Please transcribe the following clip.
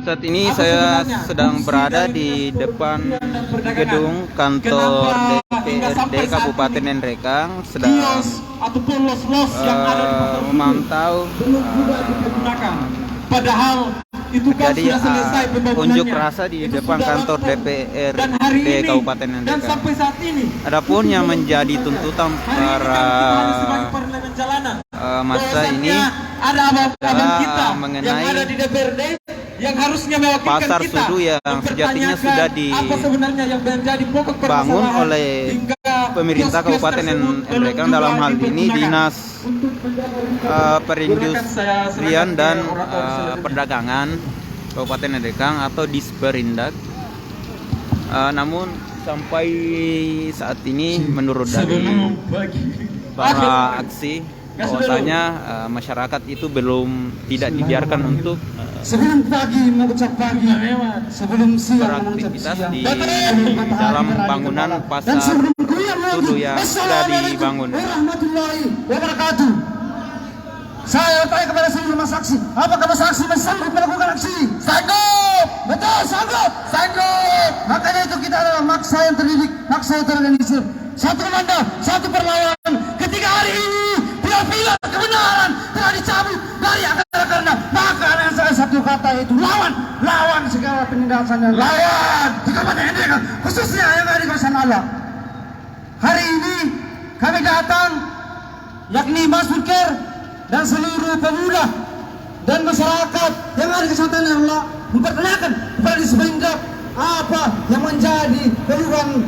Saat ini saya sedang berada di depan gedung kantor DPRD Kabupaten Nrekang, sedang memantau terjadi unjuk rasa di depan kantor DPRD Kabupaten Nrekang. Adapun yang menjadi tuntutan para masa ini adalah mengenai yang harusnya mewakilkan pasar kita, sudu yang sejatinya sudah dibangun oleh pemerintah Kabupaten Nrekang, dalam hal ini Dinas Perindustrian dan Perdagangan Kabupaten Nrekang atau Disperindak. Namun sampai saat ini menurut dari para aksi, bahwasanya masyarakat itu belum tidak dibiarkan untuk sebelum pagi mengucap pagi, sebelum siang beraktivitas di dalam bangunan pasar sudu yang sudah dibangun. Warahmatullahi wabarakatuh. Saya tanya kepada seluruh saksi, apakah saksi masih sanggup melakukan aksi? Sanggup, betul sanggup, sanggup. Makanya itu kita adalah maksa yang terdidik, maksa yang terorganisir. Satu komando, satu perlawanan. Ketika hari ini pilar kebenaran telah dicabut dari akar-akarnya, maka ada saya satu kata, yaitu lawan, lawan segala penindasan, lawan di Kabupaten Nrekang, khususnya yang ada di kawasan Allah. Hari ini kami datang, yakni Mas Burker dan seluruh pemuda dan masyarakat yang ada di kawasan Allah, memperkenalkan kepada Disperindak apa yang menjadi keluhan